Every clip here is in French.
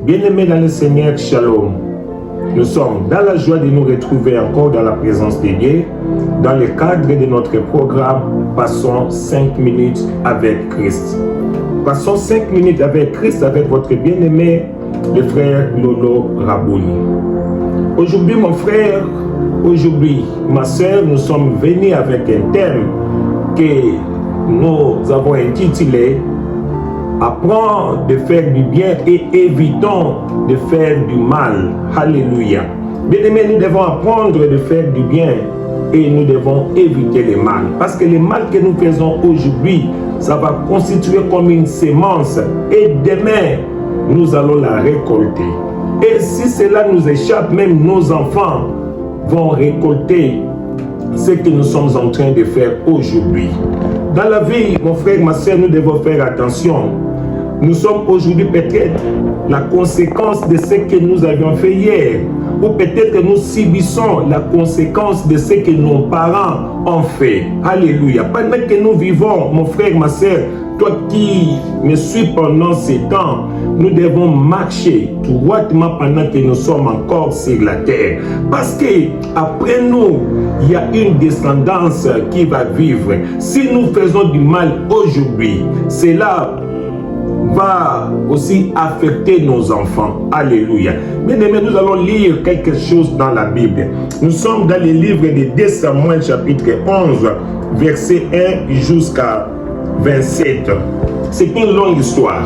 Bien-aimés dans le Seigneur, Shalom. Nous sommes dans la joie de nous retrouver encore dans la présence de Dieu, dans le cadre de notre programme Passons 5 minutes avec Christ. Passons 5 minutes avec Christ avec votre bien-aimé, le frère Lolo Rabouni. Aujourd'hui, mon frère, aujourd'hui, ma soeur, nous sommes venus avec un thème que nous avons intitulé Apprends de faire du bien et évitons de faire du mal. Alléluia. Bien-aimés, nous devons apprendre de faire du bien et nous devons éviter le mal. Parce que le mal que nous faisons aujourd'hui, ça va constituer comme une sémence. Et demain, nous allons la récolter. Et si cela nous échappe, même nos enfants vont récolter ce que nous sommes en train de faire aujourd'hui. Dans la vie, mon frère, ma soeur, nous devons faire attention. Nous sommes aujourd'hui peut-être la conséquence de ce que nous avions fait hier. Ou peut-être que nous subissons la conséquence de ce que nos parents ont fait. Alléluia. Pendant que nous vivons, mon frère, ma soeur, toi qui me suis pendant ces temps, nous devons marcher droitement pendant que nous sommes encore sur la terre. Parce que après nous, il y a une descendance qui va vivre. Si nous faisons du mal aujourd'hui, cela va aussi affecter nos enfants. Alléluia. Bien-aimés, nous allons lire quelque chose dans la Bible. Nous sommes dans le livre de 2 Samuel chapitre 11, verset 1 jusqu'à 27. C'est une longue histoire.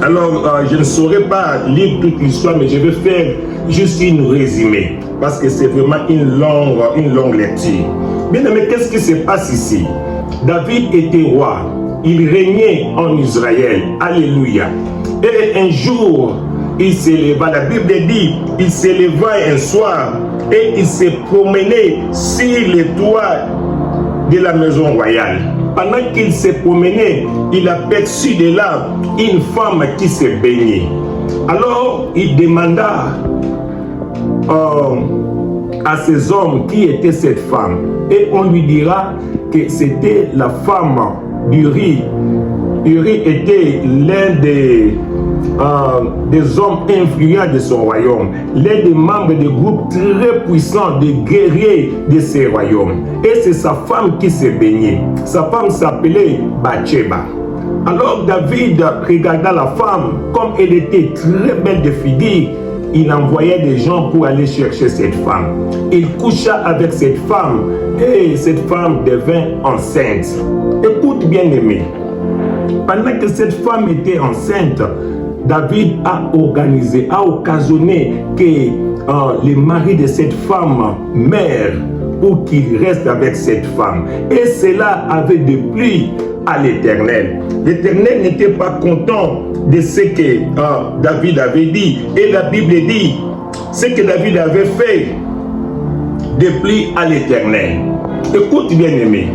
Alors, je ne saurais pas lire toute l'histoire, mais je vais faire juste une résumé. Parce que c'est vraiment une longue lecture. Bien-aimés, qu'est-ce qui se passe ici? David était roi. Il régnait en Israël. Alléluia. Et un jour, il s'éleva. La Bible dit, il s'éleva un soir et il s'est promené sur les toits de la maison royale. Pendant qu'il s'est promené, il aperçut de là une femme qui se baignait. Alors, il demanda à ces hommes qui était cette femme. Et on lui dira que c'était la femme d'Uri. Uri était l'un des hommes influents de son royaume, l'un des membres des groupes très puissants, des guerriers de ce royaume. Et c'est sa femme qui se baignait. Sa femme s'appelait Bathsheba. Alors David regarda la femme, comme elle était très belle de figure, il envoyait des gens pour aller chercher cette femme. Il coucha avec cette femme et cette femme devint enceinte. Écoute bien aimé, pendant que cette femme était enceinte, David a occasionné que le mari de cette femme meure pour qu'il reste avec cette femme. Et cela avait déplu à l'Éternel. L'Éternel n'était pas content de ce que David avait dit. Et la Bible dit, ce que David avait fait déplut à l'Éternel. Écoute bien aimé,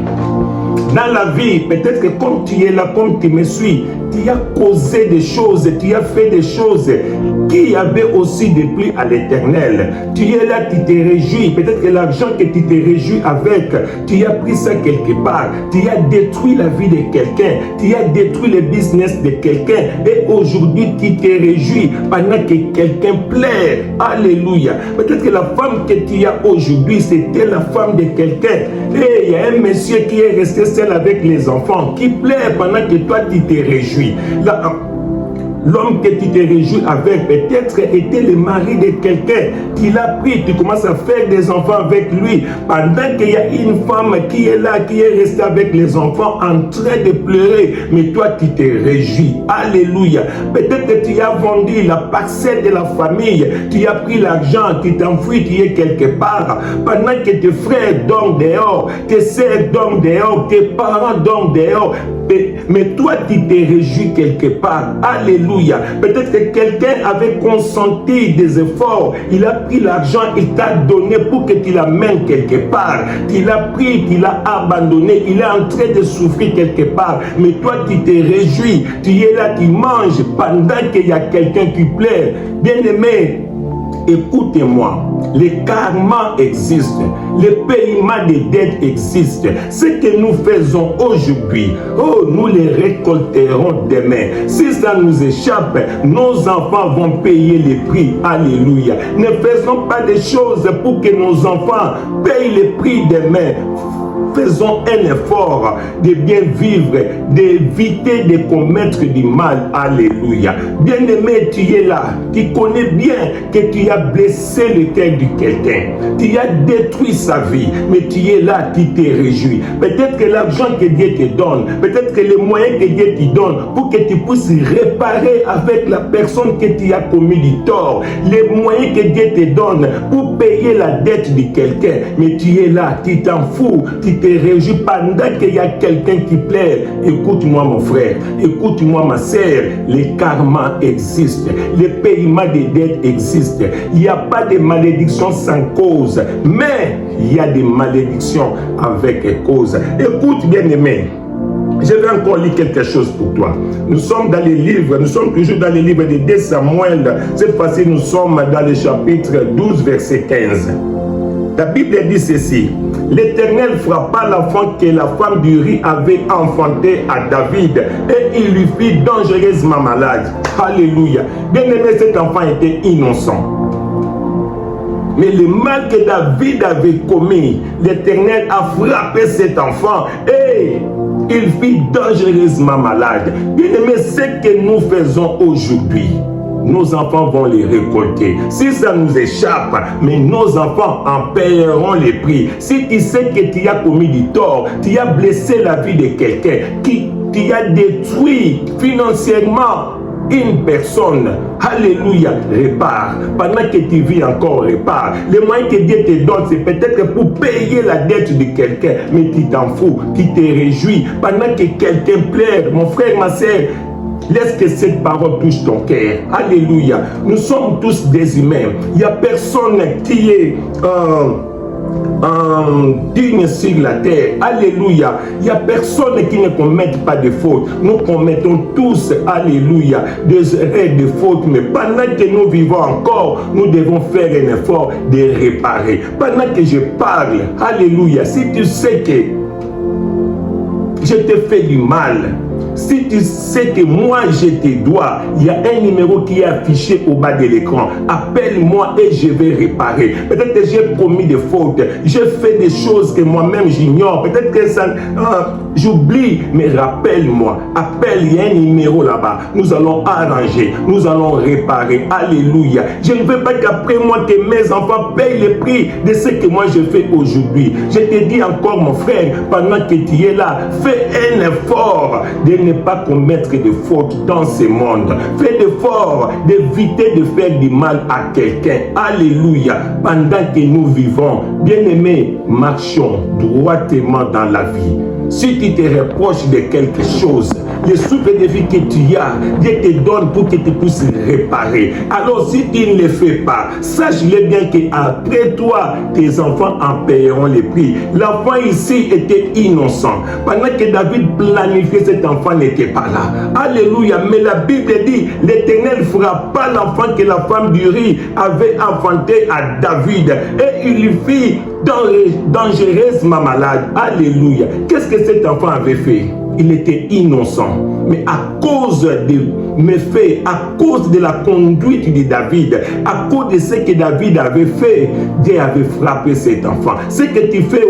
dans la vie, peut-être que comme tu es là, comme tu me suis, tu as causé des choses, tu as fait des choses qui avaient aussi déplu à l'Éternel. Tu es là, tu te réjouis. Peut-être que l'argent que tu te réjouis avec, tu as pris ça quelque part. Tu as détruit la vie de quelqu'un. Tu as détruit le business de quelqu'un. Et aujourd'hui, tu te réjouis pendant que quelqu'un plaît. Alléluia. Peut-être que la femme que tu as aujourd'hui, c'était la femme de quelqu'un. Et il y a un monsieur qui est resté seul avec les enfants, qui plaît pendant que toi, tu te réjouis. L'homme que tu te réjouis avec peut-être était le mari de quelqu'un qui l'a pris, tu commences à faire des enfants avec lui, pendant qu'il y a une femme qui est là, qui est restée avec les enfants en train de pleurer, mais toi tu te réjouis. Alléluia. Peut-être que tu as vendu la parcelle de la famille, tu as pris l'argent, tu t'enfuis, tu es quelque part, pendant que tes frères dorment dehors, tes sœurs dorment dehors, tes parents dorment dehors, mais toi tu te réjouis quelque part. Alléluia. Peut-être que quelqu'un avait consenti des efforts, il a pris l'argent, il t'a donné pour que tu l'amènes quelque part. Tu l'as pris, tu l'as abandonné, il est en train de souffrir quelque part, mais toi tu te réjouis, tu es là, tu manges pendant qu'il y a quelqu'un qui plaît. Bien aimé, écoutez-moi, les karmas existent, le paiement des dettes existe. Ce que nous faisons aujourd'hui, oh, nous les récolterons demain. Si ça nous échappe, nos enfants vont payer les prix. Alléluia. Ne faisons pas des choses pour que nos enfants payent les prix demain. Faisons un effort de bien vivre, d'éviter de commettre du mal. Alléluia. Bien-aimé, tu es là. Tu connais bien que tu as blessé le cœur de quelqu'un. Tu as détruit sa vie, mais tu es là, tu te réjouis. Peut-être que l'argent que Dieu te donne, peut-être que les moyens que Dieu te donne pour que tu puisses réparer avec la personne que tu as commis du tort, les moyens que Dieu te donne pour payer la dette de quelqu'un, mais tu es là, tu t'en fous, tu te réjouis pendant qu'il y a quelqu'un qui plaît. Écoute-moi mon frère, écoute-moi ma sœur, les karmas existent, les paiements des dettes existent. Il n'y a pas de malédiction sans cause, mais il y a des malédictions avec cause. Écoute bien aimé, je vais encore lire quelque chose pour toi. Nous sommes dans les livres, nous sommes toujours dans les livres de 2 Samuel. Cette fois-ci, nous sommes dans le chapitre 12, verset 15. La Bible dit ceci: l'Éternel frappa l'enfant que la femme d'Uri avait enfanté à David et il lui fit dangereusement malade. Alléluia. Bien aimé, cet enfant était innocent. Mais le mal que David avait commis, l'Éternel a frappé cet enfant et il fit dangereusement malade. Bien aimé, ce que nous faisons aujourd'hui, nos enfants vont les récolter. Si ça nous échappe, mais nos enfants en paieront les prix. Si tu sais que tu as commis du tort, tu as blessé la vie de quelqu'un, tu as détruit financièrement une personne, alléluia, répare. Pendant que tu vis encore, répare. Les moyens que Dieu te donne, c'est peut-être pour payer la dette de quelqu'un, mais tu t'en fous, tu te réjouis. Pendant que quelqu'un pleure, mon frère, ma soeur, laisse que cette parole touche ton cœur. Alléluia. Nous sommes tous des humains. Il n'y a personne qui est digne sur la terre. Alléluia. Il n'y a personne qui ne commette pas de fautes. Nous commettons tous, alléluia, des erreurs, de fautes. Mais pendant que nous vivons encore, nous devons faire un effort de réparer. Pendant que je parle, alléluia, si tu sais que je te fais du mal, si tu sais que moi je te dois, il y a un numéro qui est affiché au bas de l'écran. Appelle-moi et je vais réparer. Peut-être que j'ai commis des fautes, j'ai fait des choses que moi-même j'ignore. Peut-être que ça, j'oublie, mais rappelle-moi. Appelle, il y a un numéro là-bas. Nous allons arranger, nous allons réparer. Alléluia. Je ne veux pas qu'après moi que mes enfants payent le prix de ce que moi je fais aujourd'hui. Je te dis encore mon frère, pendant que tu es là, fais un effort de ne pas commettre de fautes dans ce monde. Fais l'effort d'éviter de faire du mal à quelqu'un. Alléluia. Pendant que nous vivons, bien-aimés, marchons droitement dans la vie. Si tu te reproches de quelque chose, le souffle de vie que tu as, Dieu te donne pour que tu puisses réparer. Alors si tu ne le fais pas, sache-le bien qu'après toi, tes enfants en paieront les prix. L'enfant ici était innocent. Pendant que David planifiait, cet enfant n'était pas là. Alléluia. Mais la Bible dit, l'Éternel frappa l'enfant que la femme d'Uri avait enfanté à David et il lui fit dangereusement malade. Alléluia. Qu'est-ce que cet enfant avait fait? Il était innocent. Mais à cause de méfaits, à cause de la conduite de David, à cause de ce que David avait fait, Dieu avait frappé cet enfant. Ce que tu fais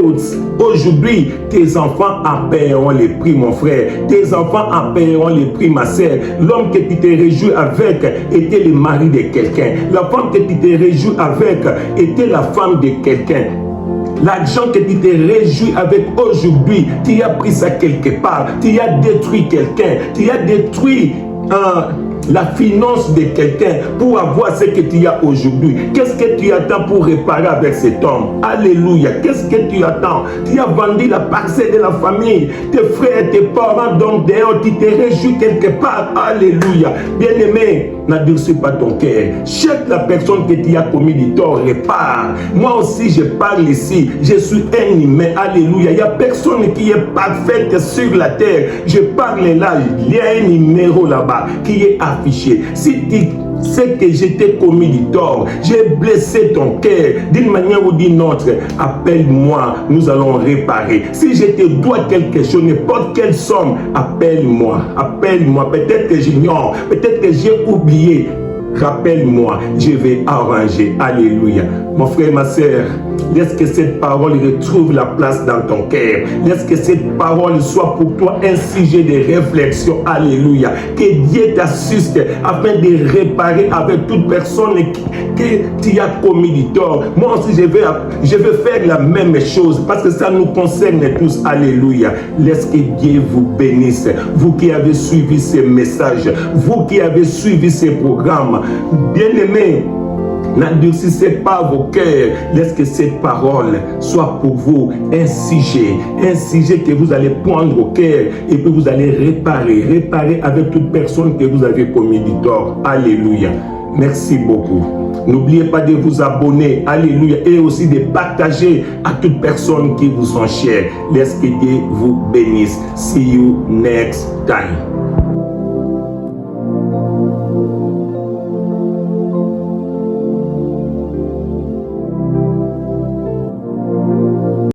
aujourd'hui, tes enfants en paieront les prix, mon frère. Tes enfants en paieront les prix, ma sœur. L'homme que tu te réjouis avec était le mari de quelqu'un. La femme que tu te réjouis avec était la femme de quelqu'un. L'argent que tu te réjouis avec aujourd'hui, tu as pris ça quelque part, tu as détruit quelqu'un, tu as détruit la finance de quelqu'un pour avoir ce que tu as aujourd'hui. Qu'est-ce que tu attends pour réparer avec cet homme? Alléluia. Qu'est-ce que tu attends? Tu as vendu la parcelle de la famille, tes frères, tes parents, donc dehors, tu te réjouis quelque part. Alléluia. Bien-aimé, n'endurcis pas ton cœur. Cherche la personne que tu as commis du tort, répare. Moi aussi, je parle ici. Je suis un humain. Alléluia. Il n'y a personne qui est parfaite sur la terre. Je parle là. Il y a un numéro là-bas qui est affiché. Si tu c'est que je t'ai commis du tort, j'ai blessé ton cœur d'une manière ou d'une autre, appelle-moi, nous allons réparer. Si je te dois quelque chose, n'importe quelle somme, appelle-moi, peut-être que j'ignore, peut-être que j'ai oublié. Rappelle-moi, je vais arranger. Alléluia. Mon frère, ma soeur, laisse que cette parole retrouve la place dans ton cœur. Laisse que cette parole soit pour toi un sujet de réflexion. Alléluia. Que Dieu t'assiste afin de réparer avec toute personne que tu as commis du tort. Moi aussi, je vais faire la même chose parce que ça nous concerne tous. Alléluia. Laisse que Dieu vous bénisse. Vous qui avez suivi ces messages, vous qui avez suivi ces programmes, bien-aimés, n'endurcissez pas vos cœurs. Laisse que cette parole soit pour vous un sujet que vous allez prendre au cœur et puis vous allez réparer avec toute personne que vous avez commis du tort. Alléluia. Merci beaucoup. N'oubliez pas de vous abonner, alléluia, et aussi de partager à toute personne qui vous sont chères. Laisse que Dieu vous bénisse. See you next time.